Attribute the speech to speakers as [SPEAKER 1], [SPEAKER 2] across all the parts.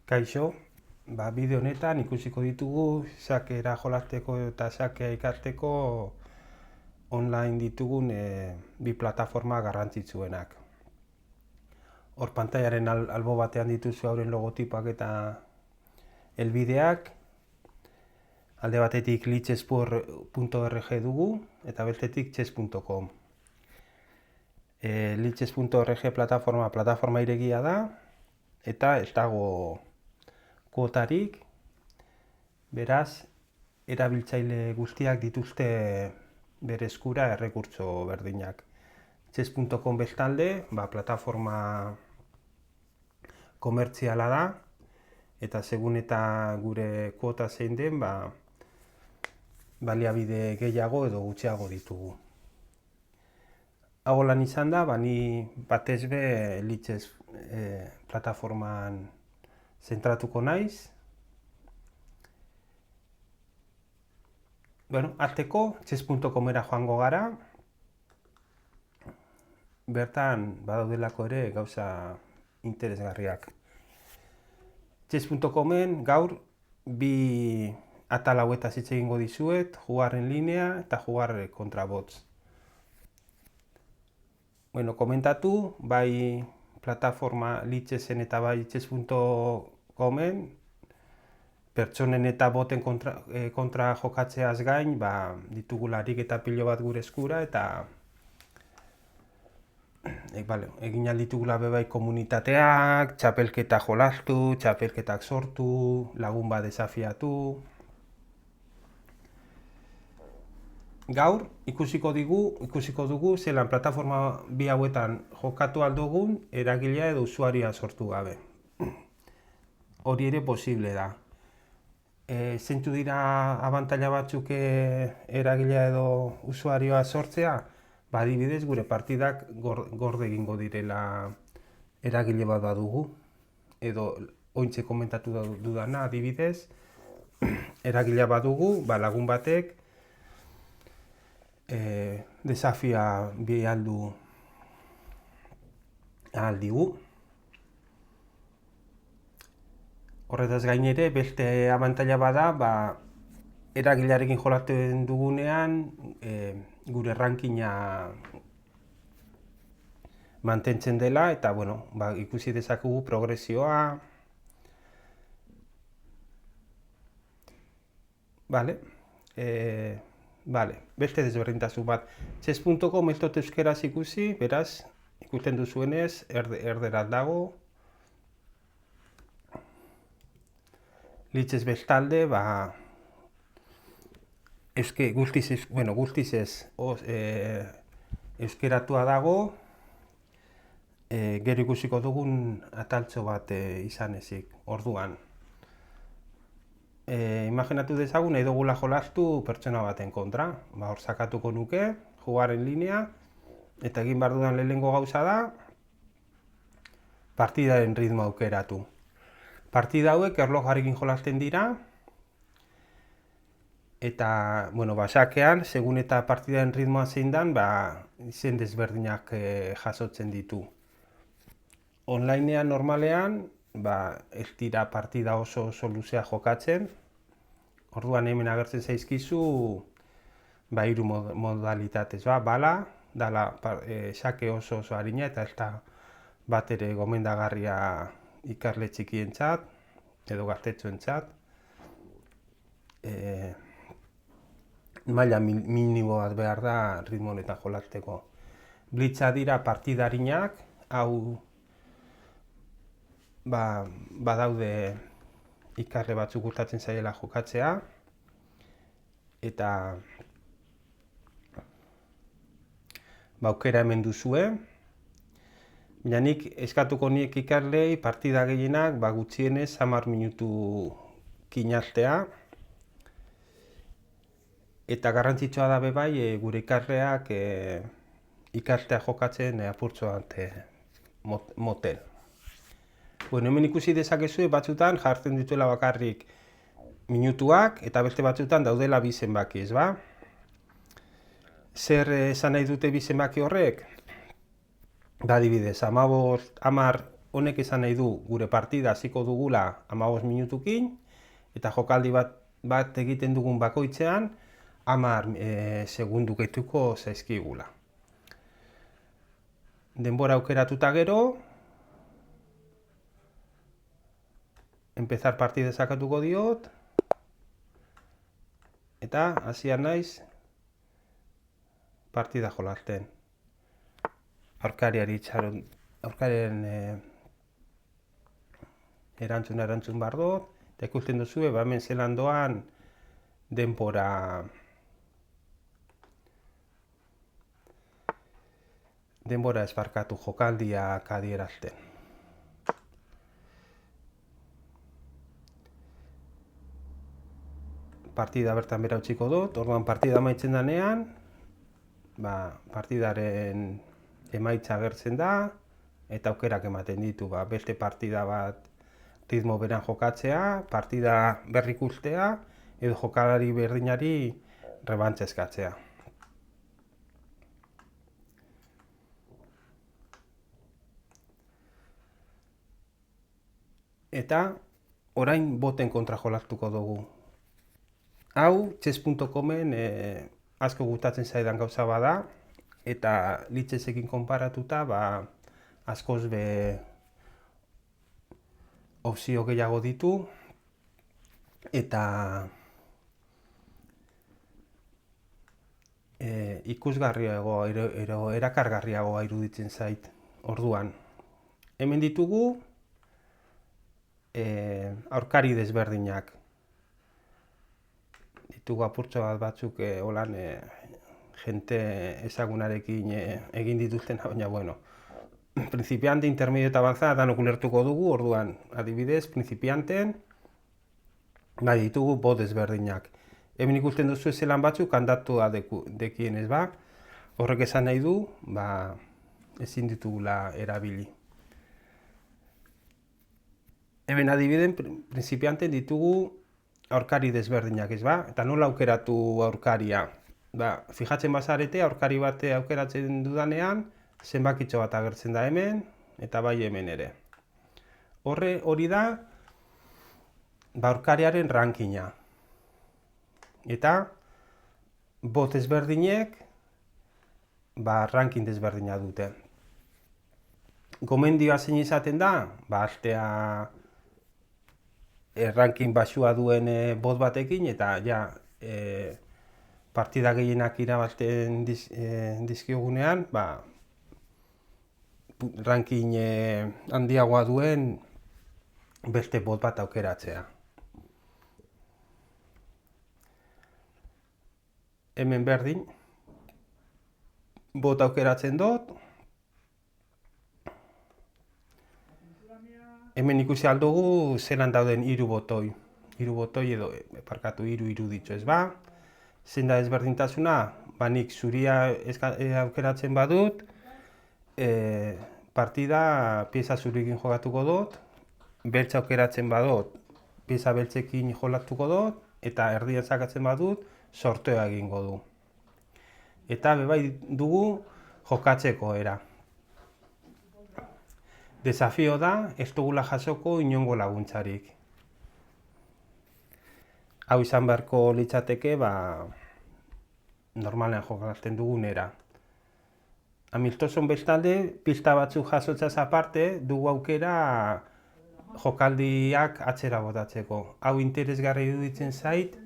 [SPEAKER 1] Kaixo, bideo honetan ikusiko ditugu xakera jolasteko eta xakea ikasteko online ditugun bi plataforma garrantzitsuenak. Hor pantailaren albo batean dituzu hauren logotipoak eta helbideak. Alde batetik lichess.org dugu eta bestetik chess.com. Lichess.org plataforma irekia da eta ez dago kuotarik, beraz, erabiltzaile guztiak dituzte bere eskura errekurtso berdinak. Chess.com bestalde, plataforma komertziala da, eta segun eta gure kuota zein den, baliabide gehiago edo gutxiago ditugu. Hau lan izan da, ni batez be Lichess plataforman zentratuko naiz. Arteko, chess.comera joango gara. Bertan badaudelako ere gauza interesgarriak. Chess.comen gaur bi atal hauetaz hitz egingo dizuet, jugar en linea eta jugar kontra bots. Komentatu, bai plataforma Lichessen eta bai chess.comen pertsonen eta boten kontra jokatzeaz gain, ditugularik eta pilo bat gure eskura eta egin alditugula bebai komunitateak, txapelketa jolastu, txapelketak sortu, lagun bat desafiatu. Gaur ikusiko dugu zelan plataforma bi hauetan jokatu aldugun eragilea edo usuarioa sortu gabe. Hori ere posible da. Zeintzuk dira abantaila batzuk eragilea edo usuarioa sortzea? Adibidez, gure partidak gorde egingo direla eragile bat badugu. Edo ointxe komentatu dudana, adibidez, eragilea badugu, lagun batek desafia bi aldu aldigu. Horretaz gain ere, beste abantaila bada, eragilearekin jolasten dugunean, gure rankinga mantentzen dela, eta ikusi dezakegu progresioa. Beste desberdintasun bat. Chess.com ez dut euskeraz ikusi, beraz, ikusten duzuenez, erderaz dago. Lichess bestalde, guztiz ez euskeratua dago, gero ikusiko dugun ataltxo bat izan ezik, orduan. Imaginatu dezagun, nahi dugula jolastu pertsona baten kontra. Hor sakatuko nuke, jugar en linea, eta egin behar dudan lehenengo gauza da, partidaren ritmo aukeratu. Partida hauek erlojarekin jolasten dira, eta, xakean, segun eta partidaren ritmoa zein dan, izen desberdinak jasotzen ditu. Onlinean normalean, ez dira partida oso luzea jokatzen, orduan hemen agertzen zaizkizu, hiru modalitatez, bala, dala xake oso harina eta ez da bat ere gomendagarria ikasle txikientzat edo gaztetxoentzat. Maila minimo bat behar da ritmo honetan jolasteko. Blitza dira partidarinak, hau badaude ikasle batzuk gustatzen zaiela jokatzea, eta aukera hemen duzue. Baina nik eskatuko niek ikaslei partida gehienak gutxienez 10 minutu kinastea. Eta garrantzitsua da bebai gure ikasleak ikastea jokatzen apurtxo motel. Hemen ikusi dezakezue batzutan jartzen dituela bakarrik minutuak eta beste batzutan daudela bi zenbaki, ez ba? Zer esan nahi dute bi zenbaki horrek? Adibidez, 10 honek esan nahi du gure partida hasiko dugula 15 minutukin, eta jokaldi bat egiten dugun bakoitzean 10 segundu gehituko zaizkigula. Denbora aukeratuta gero, empezar partida sakatuko diot, eta hasian naiz partida jolasten. Aurkariaren erantzun behar dut, eta ikusten duzu, hemen zelan doan denbora esparkatu jokaldiak adierazten. Partida bertan bera utziko dut, orduan partida amaitzen denean, partidaren emaitza agertzen da, eta aukerak ematen ditu, beste partida bat ritmo beran jokatzea, partida berrik ustea, edo jokalari berdinari rebantza eskatzea. Eta orain boten kontra jolatuko dugu. Hau, chess.comen asko gustatzen zaidan gauza bada, eta Lichessekin konparatuta askoz be opzio gehiago ditu, eta ikusgarriagoa, erakargarriagoa iruditzen zait. Orduan, hemen ditugu aurkari desberdinak. Ditugu apurtxo batzuk holan jente ezagunarekin egin dituzten, baina bueno. Principiante, intermedio eta avanzada danok ulertuko dugu, orduan, adibidez, principianten ditugu bot desberdinak. Hemen ikusten duzu zelan batzuk handatua dekien, ez ba? Horrek esan nahi du, ezin ditugula erabili. Hemen adibiden, principianten ditugu aurkari desberdinak, ez ba? Eta nola aukeratu aurkaria? Fijatzen bazarete, aurkari bate aukeratzen dudanean, zenbakitxo bat agertzen da hemen, eta bai hemen ere. Hori da, aurkariaren rankinga. Eta, bot ezberdinek, ranking desberdina dute. Gomendioa zein izaten da, hastea ranking baxua duen bot batekin, eta partida gehienak irabazten dizkigunean, ranking handiagoa duen beste bot bat aukeratzea. Hemen berdin, bot aukeratzen dut. Hemen ikusi aldugu zelan dauden 3 botoi. 3 botoi edo, hiru iruditxo, ez ba? Zein da ezberdintasuna? Nik zuria aukeratzen badut, partida pieza zurikin jokatuko dut, beltza aukeratzen badut, pieza beltzekin jolatuko dut, eta erdian sakatzen badut, sorteoa egingo du. Eta bebai dugu jokatzeko era. Desafio da, ez dugula jasoko inongo laguntzarik. Hau izan beharko litzateke, normalean jokatzen dugun era. Hamiltonen bestalde, pista batzuk jasotzaz aparte, dugu aukera jokaldiak atzera botatzeko. Hau interesgarri iruditzen zait,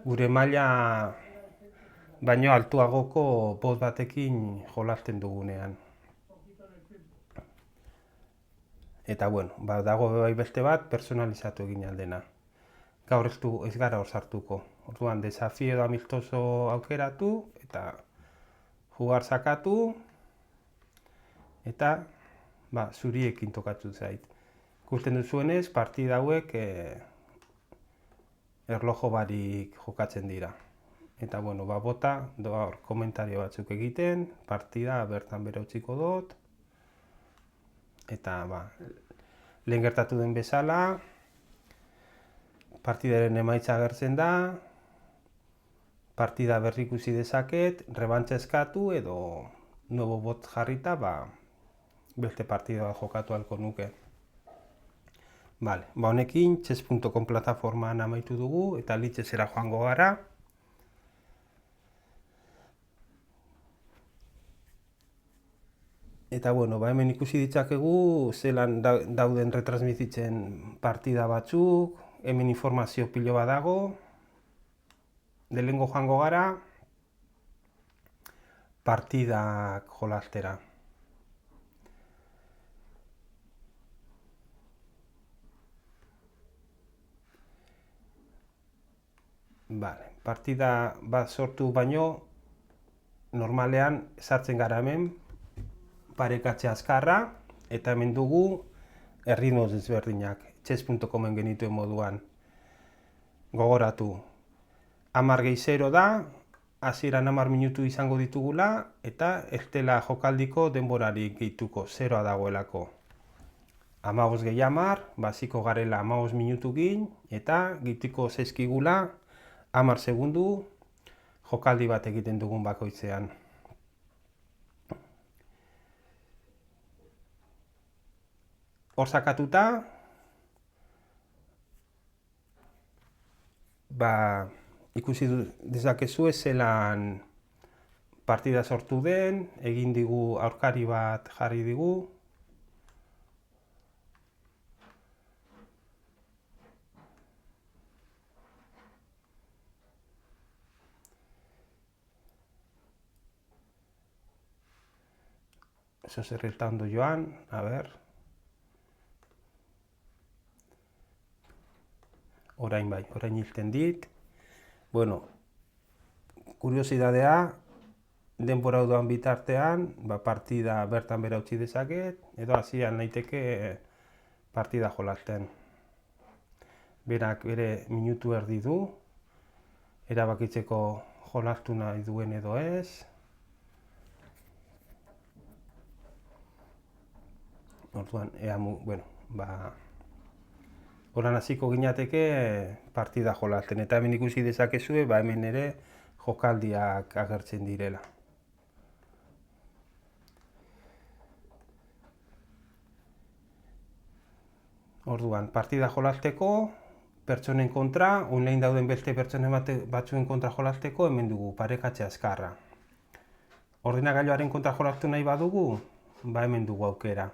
[SPEAKER 1] gure maila baino altuagoko bot batekin jolasten dugunean. Eta bueno, dago bai beste bat, personalizatu egin aldena. Gaur ez gara hor sartuko. Orduan, desafio da amistoso aukeratu, eta jugar sakatu, eta zuriekin tokatu zait. Ikusten duzuenez, partida hauek erlojo barik jokatzen dira. Eta bueno, bota, hor komentario batzuk egiten, partida bertan bera utziko dut, eta lehen gertatu den bezala, partidaren emaitza agertzen da, partida berri ikusi dezaket, rebantza eskatu edo nuevo bot jarrita, beste partida jokatu ahalko nuke. Vale, ba honekin chess.com plataformaan amaitu dugu eta Lichessera joango gara. Eta bueno, ba hemen ikusi ditzakegu zelan dauden retransmititzen partida batzuk, hemen informazio pilo bat dago. Lehenengo joango gara partidak jolastera. Vale, partida bat sortu baino, normalean sartzen gara hemen, parekatze azkarra, eta hemen dugu erritmo desberdinak, chess.comen genituen moduan. Gogoratu, 10-0 da, hasieran 10 minutu izango ditugula, eta ez dela jokaldiko denborarik gehituko, 0 dagoelako. 15 gehi 10, basiko garela 15 minutukin, eta gehituko zaizkigula 10 segundu jokaldi bat egiten dugun bakoitzean. Hor sakatuta, ikusi dezakezu zelan partida sortu den, egin digu aurkari bat jarri digu. Eso zerreta ondo joan, a ber. Orain bai, orain hilten dit. Bueno, kuriosidadea, denbora udoan bitartean, partida bertan bera utzi dezaket, edo hasian naiteke partida jolasten. Berak bere minutu erdi du, erabakitzeko jolastu nahi duen edo ez. Orduan, horan hasiko ginateke partida jolasten, eta hemen ikusi dezakezue, hemen ere jokaldiak agertzen direla. Orduan, partida jolasteko, pertsonen kontra, online dauden beste pertsonen batzuen kontra jolasteko, hemen dugu parekatze azkarra. Ordenagailuaren kontra jolastu nahi badugu, hemen dugu aukera.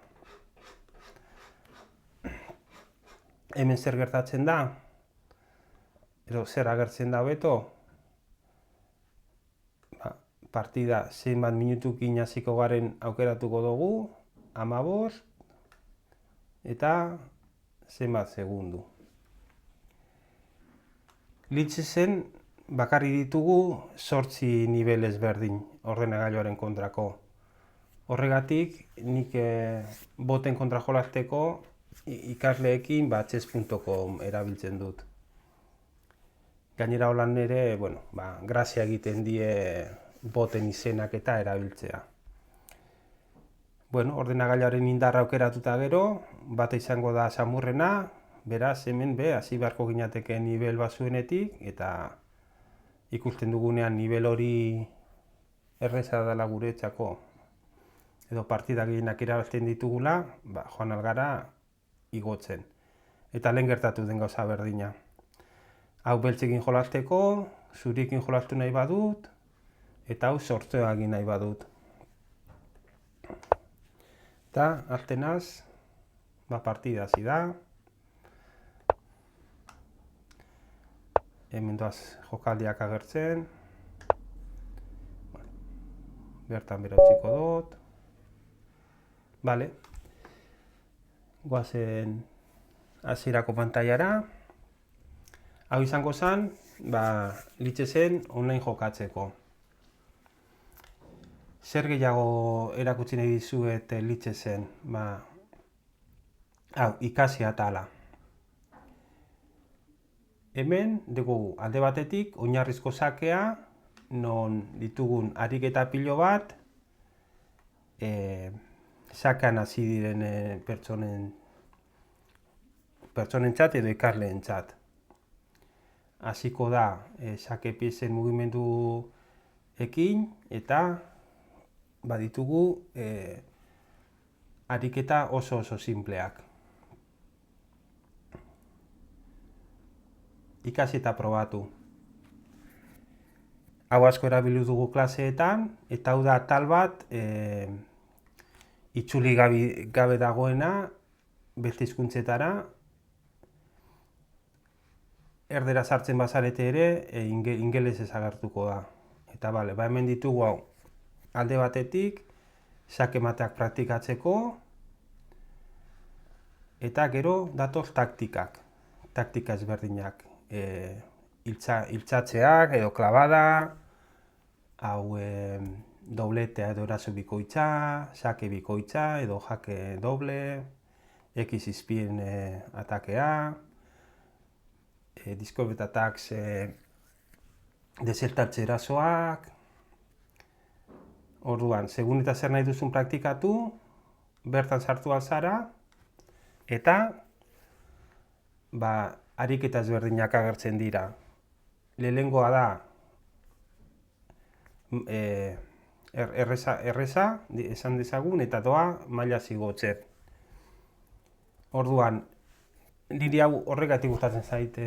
[SPEAKER 1] Hemen zer gertatzen da, edo zer agertzen da beto, partida zenbat minutukin hasiko garen aukeratuko dugu, 15 eta zenbat segundu. Lichessen bakarri ditugu 8 nivel ezberdin ordenagailuaren kontrako. Horregatik, nik boten kontra jolasteko ikasleekin chess.com erabiltzen dut. Gainera holan ere, grazia egiten die boten izenak eta erabiltzea. Ordenagailuaren indarra aukeratuta gero, bata izango da samurrena, beraz hemen hasi beharko ginateke nivel batzuenetik, eta ikusten dugunean nivel hori erreza dela guretzako, edo partida gehienak irabazten ditugula, joan algara igotzen. Eta lehen gertatu den gauza berdina. Hau beltzekin jolasteko, zurikin jolastu nahi badut, eta hau sortzea egin nahi badut. Eta, aztenaz, partida hasi da. Hemen doaz jokaldiak agertzen. Bertan bera utziko dut. Bale. Goazen hasierako pantailara. Hau izango zen, Lichessen online jokatzeko. Zer gehiago erakutsi nahi dizuet Lichessen? Ikasi atala. Hemen dugu alde batetik oinarrizko sakea, non ditugun ariketa pilo bat, sakean hasi diren pertsonen txat edo ikasleen txat. Hasiko da sake piezen mugimendu ekin eta baditugu ariketa oso simpleak. ikasi eta probatu. Hau asko erabili dugu klaseetan, eta hau da atal bat itzuli gabe dagoena beste hizkuntzetara. Erdera sartzen bazarete ere, ingelesez agertuko da. Eta bale, hemen ditugu hau. Alde batetik, xake mateak praktikatzeko, eta gero datoz taktikak. Taktika ezberdinak. Iltzatzeak edo klabada, hau dobletea edo eraso bikoitza, xake bikoitza edo jake doble, X izpien atakea, discovered attacks desertatze erasoak. Orduan, segun eta zer nahi duzun praktikatu, bertan sartu alzara, eta ariketa ezberdinak agertzen dira. Lehenengoa da erreza esan dezagun, eta doa maila zigotzen. Orduan, niri hau horregatik gustatzen zait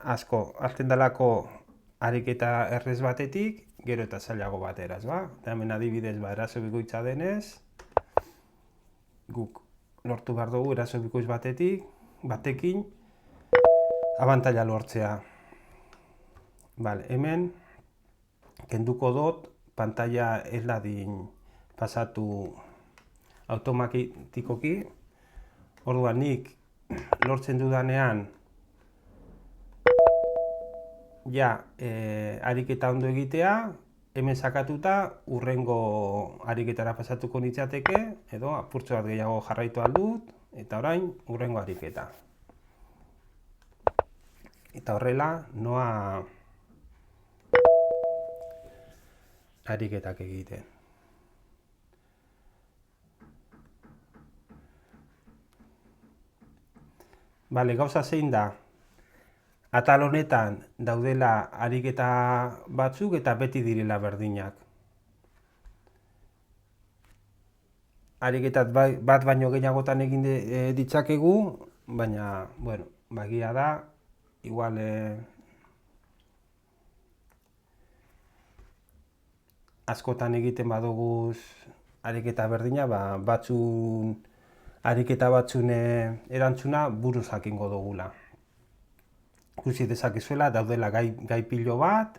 [SPEAKER 1] asko. Hasten dalako ariketa errez batetik, gero eta zailago bateraz, ba? Eta hemen adibidez, eraso bikoitza denez, guk lortu behar dugu eraso bikoitz batekin, abantaila lortzea. Vale, hemen, kenduko dut, pantalla ez dadin pasatu automatikoki. Orduan, nik lortzen dudanean, ariketa ondo egitea, hemen sakatuta, urrengo ariketara pasatuko nintzateke, edo apurtxo bat gehiago jarraitu aldut, eta orain, urrengo ariketa. Eta horrela, noa ariketak egiten. Bale, gauza zein da, atal honetan daudela ariketa batzuk eta beti direla berdinak. Ariketat bat baino gehiagotan egin ditzakegu, baina, bueno, bagia da, igual askotan egiten baduguz ariketa berdina, ariketa batzun erantzuna buruz jakingo dugula. Ikusi dezakezuela, daudela gai pilo bat.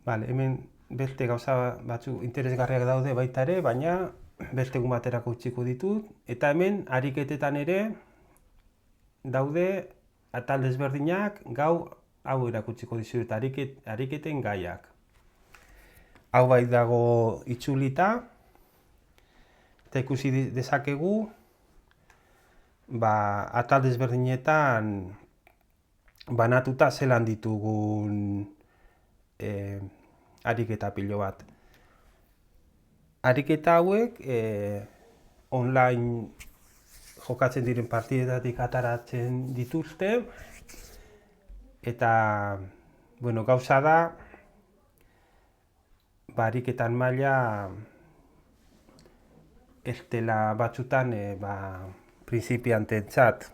[SPEAKER 1] Bale, hemen beste gauza batzu interesgarriak daude baita ere, baina beste egun baterako utziko ditut. Eta hemen ariketetan ere daude atal desberdinak hau erakutsiko dizuet ariketen gaiak. Hau bai dago itzulita, eta ikusi dezakegu, atal desberdinetan banatuta zelan ditugun ariketa pilo bat. Ariketa hauek online jokatzen diren partidetatik ataratzen dituzte, eta gauza da, ariketan maila ez dela batzutan prinzipianteentzat.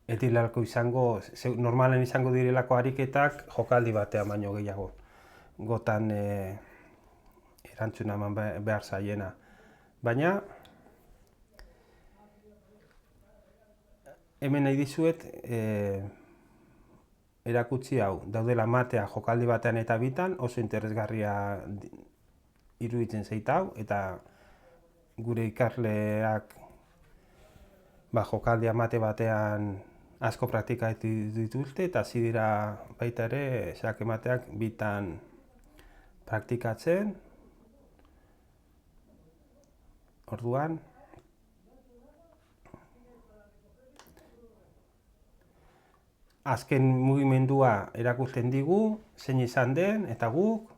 [SPEAKER 1] Ez direlako izango, normalen izango direlako ariketak jokaldi batean baino gehiago. Gotan erantzuna eman behar zaiena. Baina, hemen nahi dizuet erakutsi hau, daudela matea jokaldi batean eta bitan, oso interesgarria iruditzen zait hau, eta gure ikasleak jokaldia mate batean asko praktikatu dituzte, eta hasi dira baita ere xake mateak bitan praktikatzen. Orduan, azken mugimendua erakusten digu, zein izan den, eta guk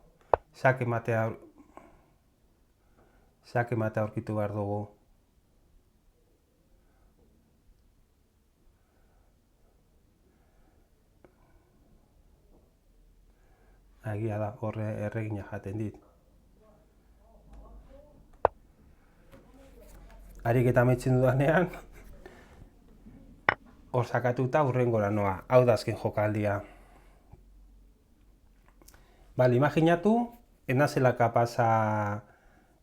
[SPEAKER 1] xake matea aurkitu behar dugu. Egia da, horre erregina jaten dit. ariketa amaitzen dudanean, hor sakatuta hurrengora noa. Hau da azken jokaldia. Bale, imaginatu, enazela kapasa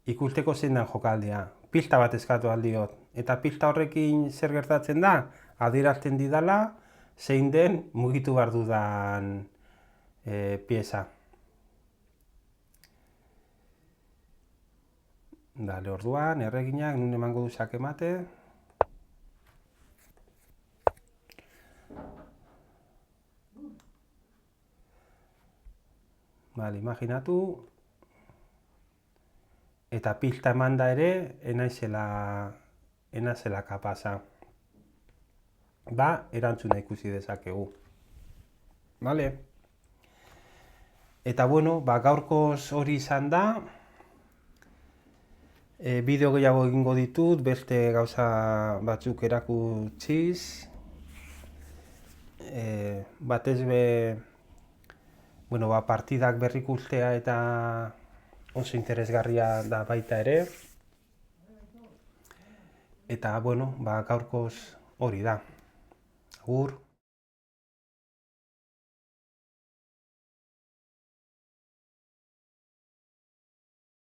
[SPEAKER 1] ikusteko zein den jokaldia. Pista bat eskatu aldiot. Eta pista horrekin zer gertatzen da? Adierazten didala zein den mugitu behar dudan pieza. Dale, orduan, erreginak nun emango du sakemate. Bale, imaginatu. Eta pista emanda ere, enazela kapasa. Ba, erantzuna ikusi dezakegu. Bale? Eta bueno, ba, gaurkoz hori izan da. Bideo gehiago egingo ditut, beste gauza batzuk erakutsiz. Batez be, bueno, ba, partidak berrikustea eta oso interesgarria da baita ere. Eta, bueno, ba, gaurkoz hori da. Agur.